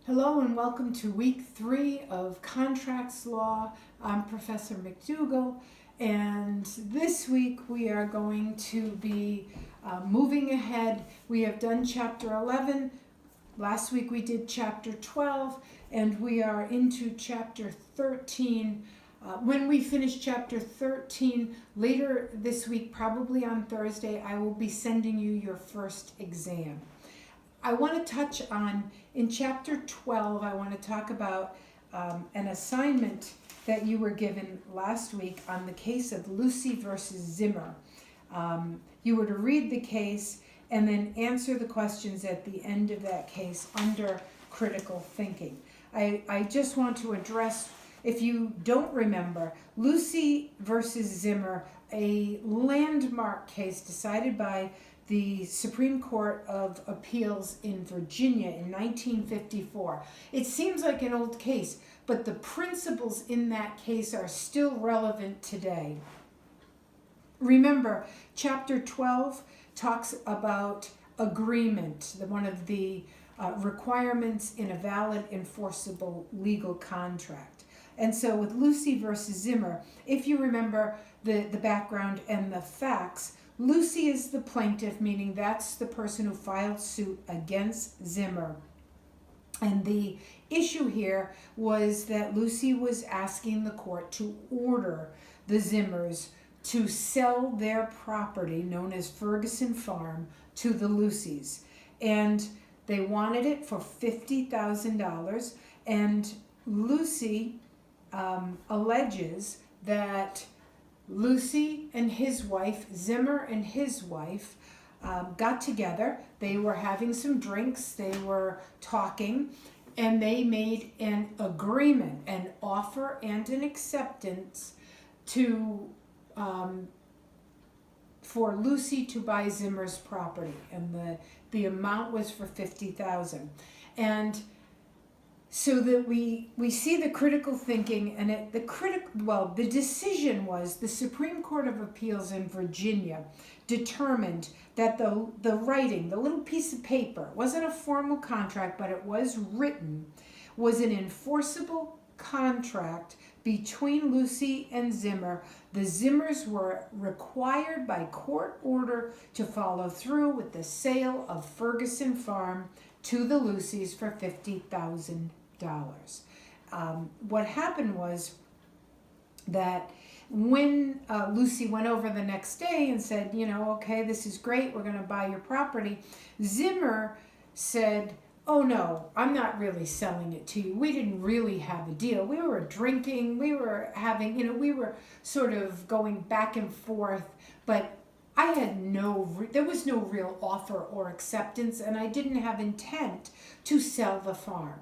Hello and welcome to week 3 of Contracts Law. I'm Professor MacDougall, and this week we are going to be moving ahead. We have done chapter 11. Last week we did chapter 12, and we are into chapter 13. When we finish chapter 13, later this week, probably on Thursday, I will be sending you your first exam. I want to touch on, in chapter 12, I want to talk about an assignment that you were given last week on the case of Lucy versus Zimmer. You were to read the case and then answer the questions at the end of that case under critical thinking. I just want to address, if you don't remember, Lucy versus Zimmer, a landmark case decided by the Supreme Court of Appeals in Virginia in 1954. It seems like an old case, but the principles in that case are still relevant today. Remember, chapter 12 talks about agreement, one of the requirements in a valid, enforceable legal contract. And so with Lucy versus Zimmer, if you remember the background and the facts, Lucy is the plaintiff, meaning that's the person who filed suit against Zimmer. And the issue here was that Lucy was asking the court to order the Zimmers to sell their property, known as Ferguson Farm, to the Lucys. And they wanted it for $50,000. And Lucy alleges that Lucy and his wife, Zimmer and his wife, got together. They were having some drinks, they were talking, and they made an agreement, an offer and an acceptance to for Lucy to buy Zimmer's property, and the amount was for $50,000. And so that we see the critical thinking, and the decision was the Supreme Court of Appeals in Virginia determined that the writing, the little piece of paper, wasn't a formal contract, but it was written, was an enforceable contract between Lucy and Zimmer. The Zimmers were required by court order to follow through with the sale of Ferguson Farm to the Lucys for $50,000. What happened was that when Lucy went over the next day and said, okay, this is great, we're going to buy your property, Zimmer said, oh no, I'm not really selling it to you. We didn't really have a deal. We were drinking, we were having, we were sort of going back and forth, but I had there was no real offer or acceptance, and I didn't have intent to sell the farm.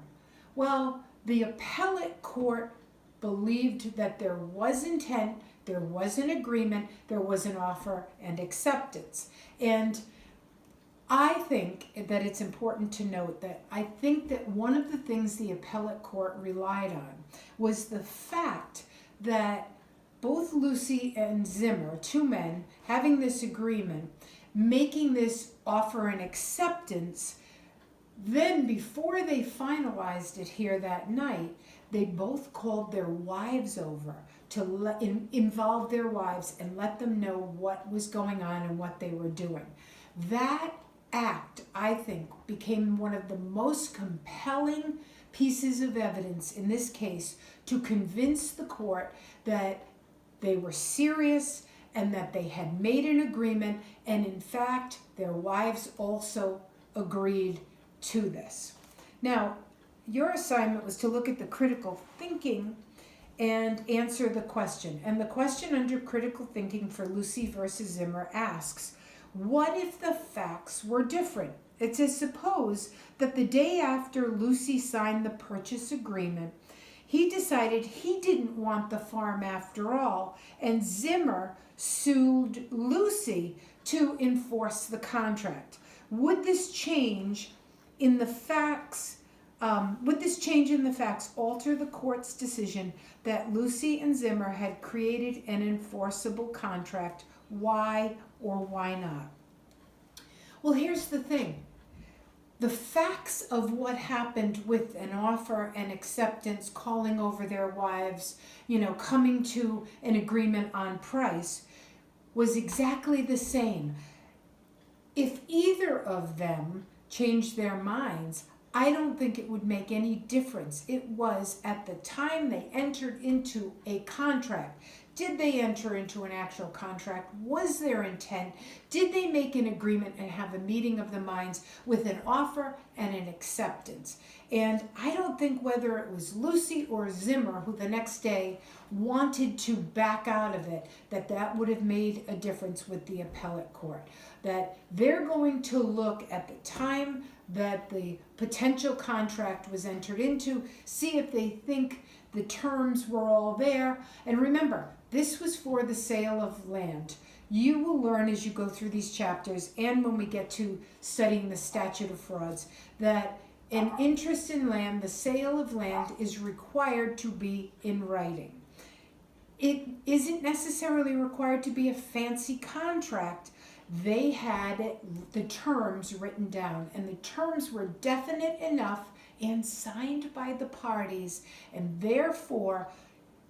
Well, the appellate court believed that there was intent, there was an agreement, there was an offer and acceptance. And I think that it's important to note that I think that one of the things the appellate court relied on was the fact that both Lucy and Zimmer, two men, having this agreement, making this offer and acceptance. Then, before they finalized it here that night, they both called their wives over to involve their wives and let them know what was going on and what they were doing. That act, I think, became one of the most compelling pieces of evidence in this case to convince the court that they were serious and that they had made an agreement, and in fact, their wives also agreed to this. Now, your assignment was to look at the critical thinking and answer the question. And the question under critical thinking for Lucy versus Zimmer asks, what if the facts were different? It says, suppose that the day after Lucy signed the purchase agreement, he decided he didn't want the farm after all, and Zimmer sued Lucy to enforce the contract. Would this change in the facts alter the court's decision that Lucy and Zimmer had created an enforceable contract? Why or why not? Well, here's the thing. the facts of what happened with an offer and acceptance, calling over their wives, coming to an agreement on price, was exactly the same. If either of them changed their minds, I don't think it would make any difference. It was at the time they entered into a contract. Did they enter into an actual contract? Was their intent? Did they make an agreement and have a meeting of the minds with an offer and an acceptance? And I don't think whether it was Lucy or Zimmer who the next day wanted to back out of it, that would have made a difference with the appellate court. That they're going to look at the time that the potential contract was entered into, see if they think the terms were all there. And remember, this was for the sale of land. You will learn as you go through these chapters, and when we get to studying the statute of frauds, that an interest in land, the sale of land, is required to be in writing. It isn't necessarily required to be a fancy contract. They had the terms written down, and the terms were definite enough and signed by the parties, and therefore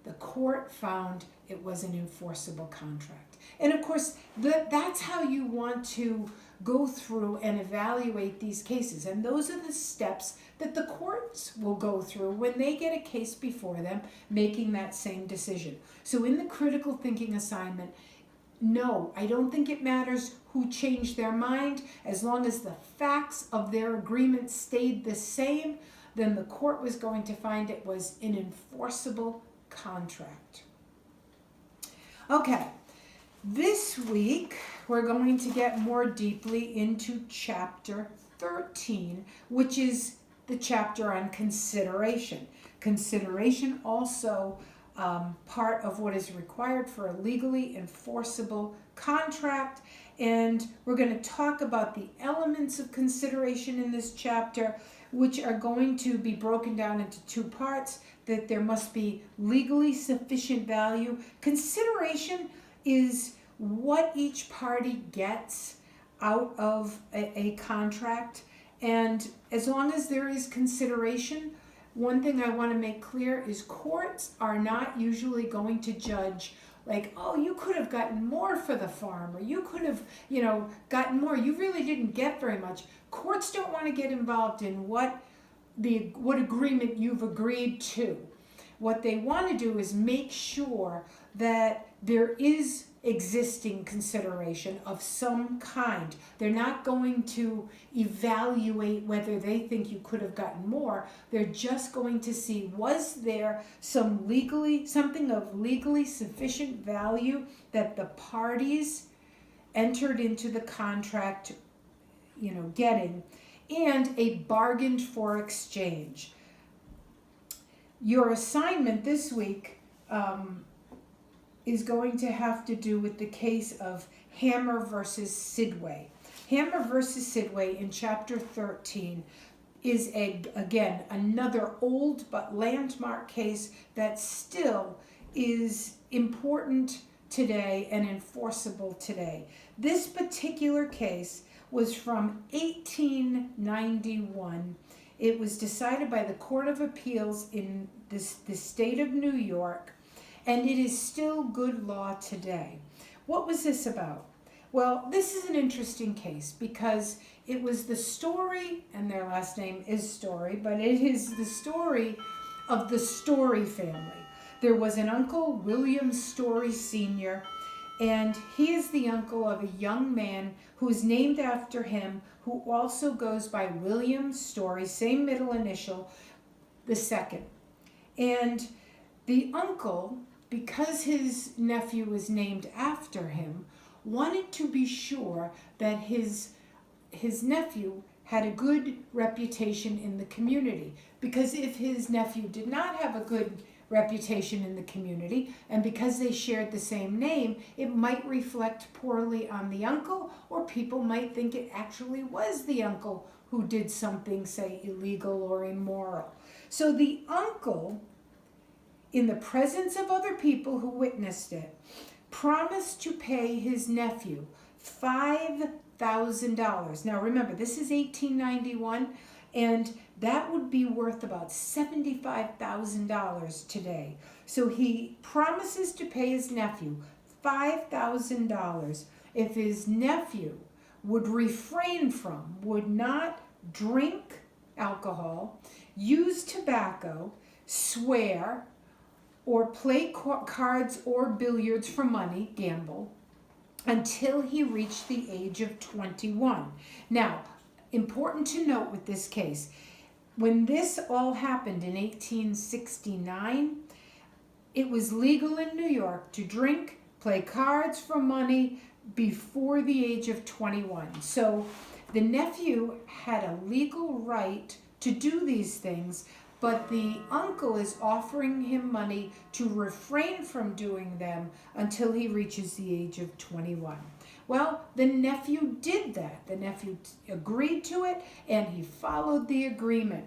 the court found it was an enforceable contract. And of course, that's how you want to go through and evaluate these cases. And those are the steps that the courts will go through when they get a case before them, making that same decision. So in the critical thinking assignment, no, I don't think it matters who changed their mind. As long as the facts of their agreement stayed the same, then the court was going to find it was an enforceable contract. Okay, this week we're going to get more deeply into chapter 13, which is the chapter on consideration. Consideration also part of what is required for a legally enforceable contract, and we're going to talk about the elements of consideration in this chapter, which are going to be broken down into two parts. That there must be legally sufficient value. Consideration is what each party gets out of a contract, and as long as there is consideration, one thing I want to make clear is courts are not usually going to judge like, oh, you could have gotten more for the farm, or you could have, gotten more. You really didn't get very much. Courts don't want to get involved in what agreement you've agreed to. What they want to do is make sure that there is existing consideration of some kind. They're not going to evaluate whether they think you could have gotten more. They're just going to see, was there something of legally sufficient value that the parties entered into the contract, getting, and a bargained for exchange. Your assignment this week is going to have to do with the case of Hammer versus Sidway. Hammer versus Sidway in chapter 13 is, again, another old but landmark case that still is important today and enforceable today. This particular case was from 1891. It was decided by the Court of Appeals in the state of New York, and it is still good law today. What was this about? Well, this is an interesting case because it was the story, and their last name is Story, but it is the story of the Story family. There was an uncle, William Story Sr., and he is the uncle of a young man who is named after him, who also goes by William Story, same middle initial, the second. And the uncle, because his nephew was named after him, wanted to be sure that his nephew had a good reputation in the community. Because if his nephew did not have a good reputation in the community, and because they shared the same name, it might reflect poorly on the uncle, or people might think it actually was the uncle who did something, say, illegal or immoral. So the uncle, in the presence of other people who witnessed it, promised to pay his nephew $5 $5,000. Now remember, this is 1891, and that would be worth about $75,000 today. So he promises to pay his nephew $5,000 if his nephew would refrain from, would not drink alcohol, use tobacco, swear, or play cards or billiards for money, gamble, until he reached the age of 21. Now, important to note with this case, when this all happened in 1869, it was legal in New York to drink, play cards for money before the age of 21. So the nephew had a legal right to do these things, but the uncle is offering him money to refrain from doing them until he reaches the age of 21. Well, the nephew did that. The nephew agreed to it, and he followed the agreement.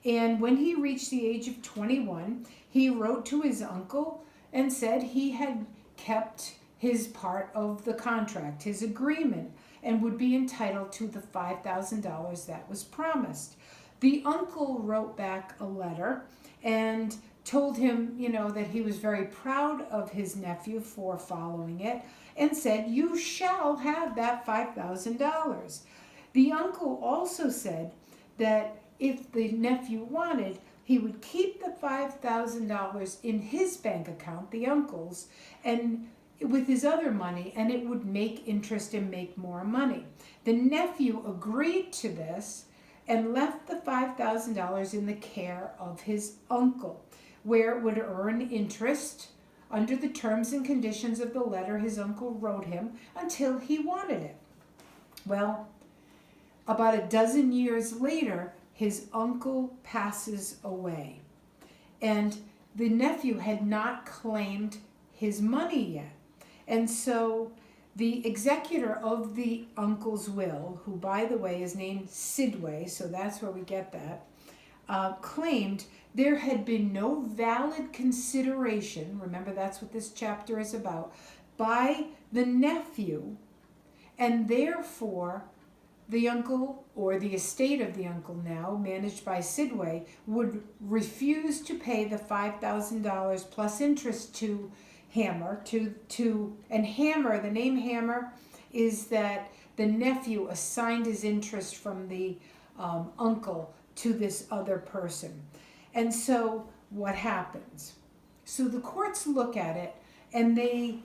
And when he reached the age of 21, he wrote to his uncle and said he had kept his part of the contract, his agreement, and would be entitled to the $5,000 that was promised. The uncle wrote back a letter and told him, that he was very proud of his nephew for following it, and said, "You shall have that $5,000. The uncle also said that if the nephew wanted, he would keep the $5,000 in his bank account, the uncle's, and with his other money, and it would make interest and make more money. The nephew agreed to this and left the $5,000 in the care of his uncle, where it would earn interest under the terms and conditions of the letter his uncle wrote him until he wanted it. Well, about a dozen years later, his uncle passes away, and the nephew had not claimed his money yet. And so the executor of the uncle's will, who, by the way, is named Sidway, so that's where we get that, claimed there had been no valid consideration, remember that's what this chapter is about, by the nephew, and therefore the uncle, or the estate of the uncle now, managed by Sidway, would refuse to pay the $5,000 plus interest to Hammer, and Hammer, the name Hammer, is that the nephew assigned his interest from the uncle to this other person. And so what happens? So the courts look at it, and they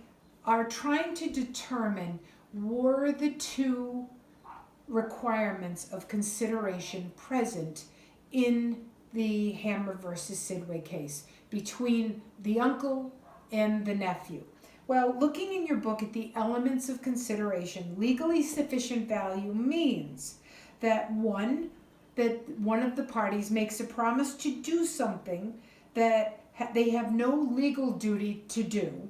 are trying to determine, were the two requirements of consideration present in the Hammer versus Sidway case between the uncle and the nephew. Well, looking in your book at the elements of consideration, legally sufficient value means that one of the parties makes a promise to do something that they have no legal duty to do,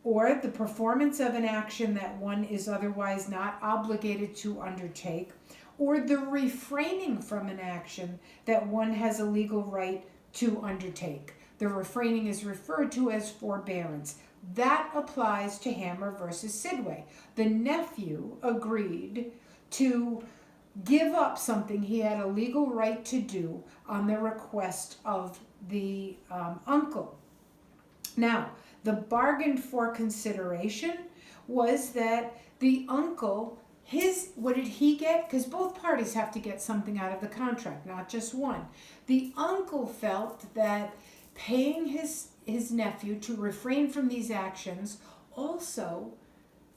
or the performance of an action that one is otherwise not obligated to undertake, or the refraining from an action that one has a legal right to undertake. The refraining is referred to as forbearance. That applies to Hammer versus Sidway. The nephew agreed to give up something he had a legal right to do on the request of the uncle. Now, the bargain for consideration was that the uncle, what did he get? Because both parties have to get something out of the contract, not just one. The uncle felt that paying his nephew to refrain from these actions also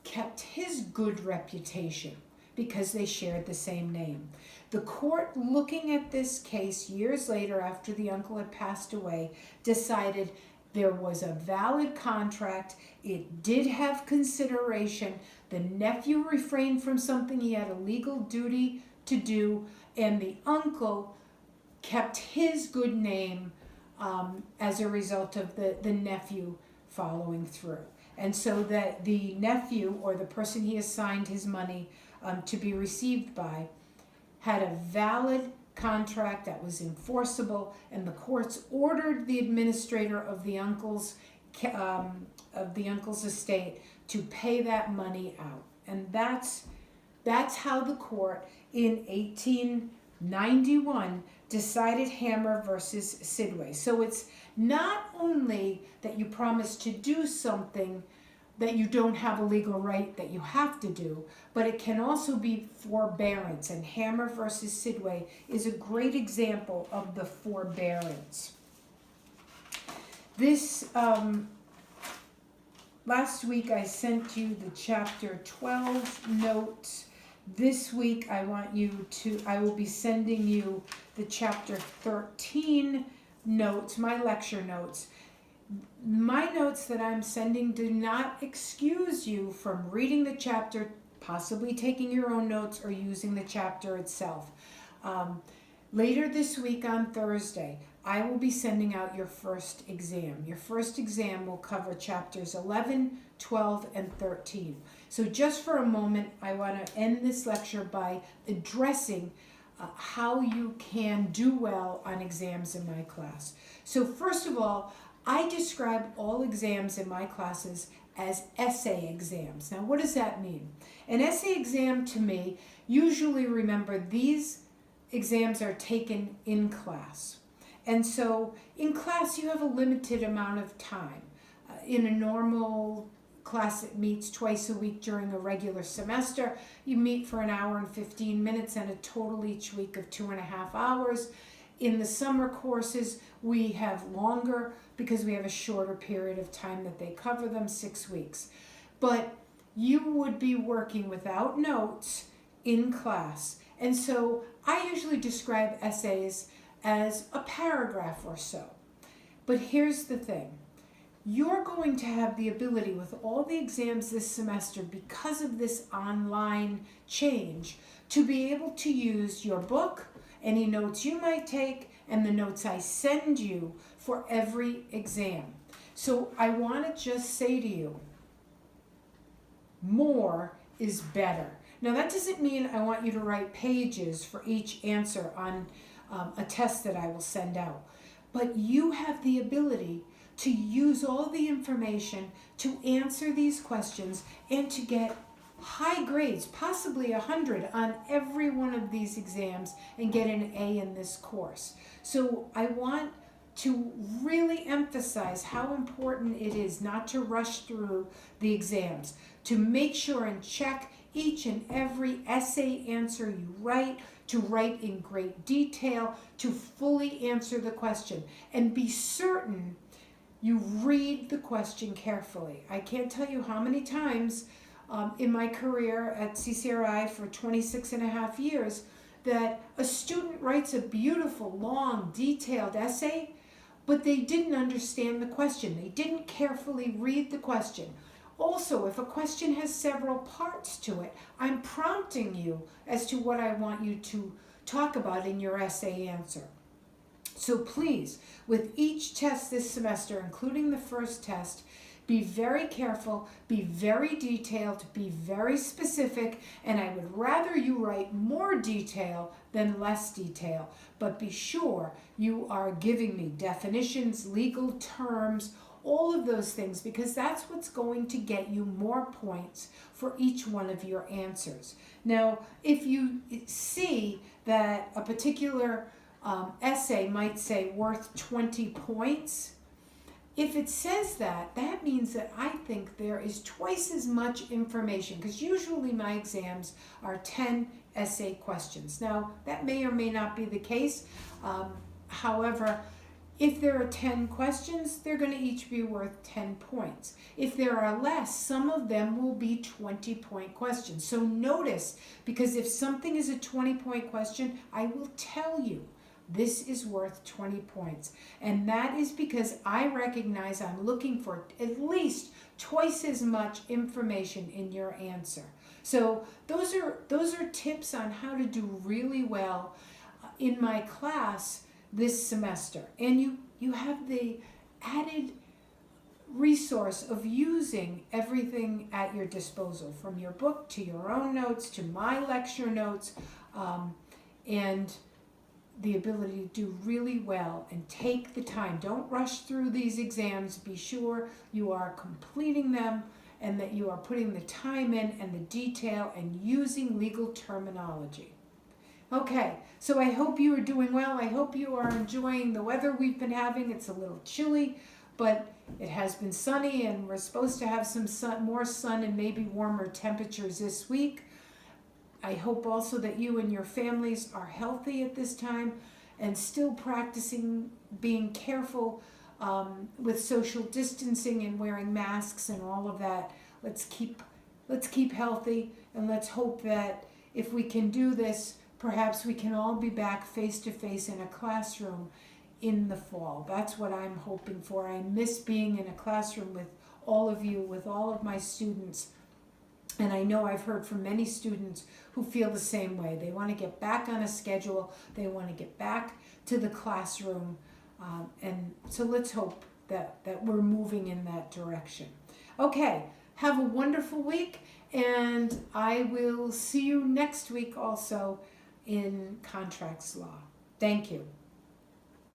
kept his good reputation because they shared the same name. The court, looking at this case years later after the uncle had passed away, decided there was a valid contract. It did have consideration. The nephew refrained from something he had a legal duty to do, and the uncle kept his good name as a result of the nephew following through. And so that the nephew, or the person he assigned his money to be received by, had a valid contract that was enforceable, and the courts ordered the administrator of the uncle's estate to pay that money out. And that's That's how the court in 1891 decided Hammer versus Sidway. So it's not only that you promise to do something that you don't have a legal right that you have to do, but it can also be forbearance. And Hammer versus Sidway is a great example of the forbearance. This, last week I sent you the chapter 12 notes. This week I will be sending you the chapter 13 notes, my lecture notes. My notes that I'm sending do not excuse you from reading the chapter, possibly taking your own notes, or using the chapter itself. Later this week on Thursday, I will be sending out your first exam. Your first exam will cover chapters 11, 12, and 13. So just for a moment, I want to end this lecture by addressing how you can do well on exams in my class. So first of all, I describe all exams in my classes as essay exams. Now, what does that mean? An essay exam to me, usually remember these exams are taken in class. And so in class, you have a limited amount of time. In a normal class that meets twice a week during a regular semester, you meet for an hour and 15 minutes and a total each week of 2.5 hours. In the summer courses, we have longer because we have a shorter period of time that they cover them, 6 weeks. But you would be working without notes in class. And so I usually describe essays as a paragraph or so. But here's the thing. You're going to have the ability with all the exams this semester, because of this online change, to be able to use your book, any notes you might take, and the notes I send you for every exam. So I want to just say to you, more is better. Now that doesn't mean I want you to write pages for each answer on a test that I will send out. But you have the ability to use all the information to answer these questions and to get high grades, possibly 100 on every one of these exams, and get an A in this course. So I want to really emphasize how important it is not to rush through the exams, to make sure and check each and every essay answer you write, to write in great detail, to fully answer the question, and be certain you read the question carefully. I can't tell you how many times in my career at CCRI for 26.5 years that a student writes a beautiful, long, detailed essay, but they didn't understand the question. They didn't carefully read the question. Also, if a question has several parts to it, I'm prompting you as to what I want you to talk about in your essay answer. So please, with each test this semester, including the first test, be very careful, be very detailed, be very specific, and I would rather you write more detail than less detail. But be sure you are giving me definitions, legal terms, all of those things, because that's what's going to get you more points for each one of your answers. Now, if you see that a particular essay might say worth 20 points, if it says that, that means that I think there is twice as much information, because usually my exams are 10 essay questions. Now, that may or may not be the case. However, if there are 10 questions, they're going to each be worth 10 points. If there are less, some of them will be 20-point questions. So notice, because if something is a 20-point question, I will tell you this is worth 20 points. And that is because I recognize I'm looking for at least twice as much information in your answer. So those are tips on how to do really well in my class this semester. And you have the added resource of using everything at your disposal, from your book to your own notes to my lecture notes, and the ability to do really well and take the time. Don't rush through these exams. Be sure you are completing them and that you are putting the time in and the detail and using legal terminology. Okay, so I hope you are doing well. I hope you are enjoying the weather we've been having. It's a little chilly, but it has been sunny, and we're supposed to have some sun, more sun and maybe warmer temperatures this week. I hope also that you and your families are healthy at this time and still practicing being careful with social distancing and wearing masks and all of that. Let's keep healthy, and let's hope that if we can do this, perhaps we can all be back face to face in a classroom in the fall. That's what I'm hoping for. I miss being in a classroom with all of you, with all of my students. And I know I've heard from many students who feel the same way. They want to get back on a schedule. They want to get back to the classroom. And so let's hope that we're moving in that direction. Okay, have a wonderful week. And I will see you next week also in contracts law. Thank you.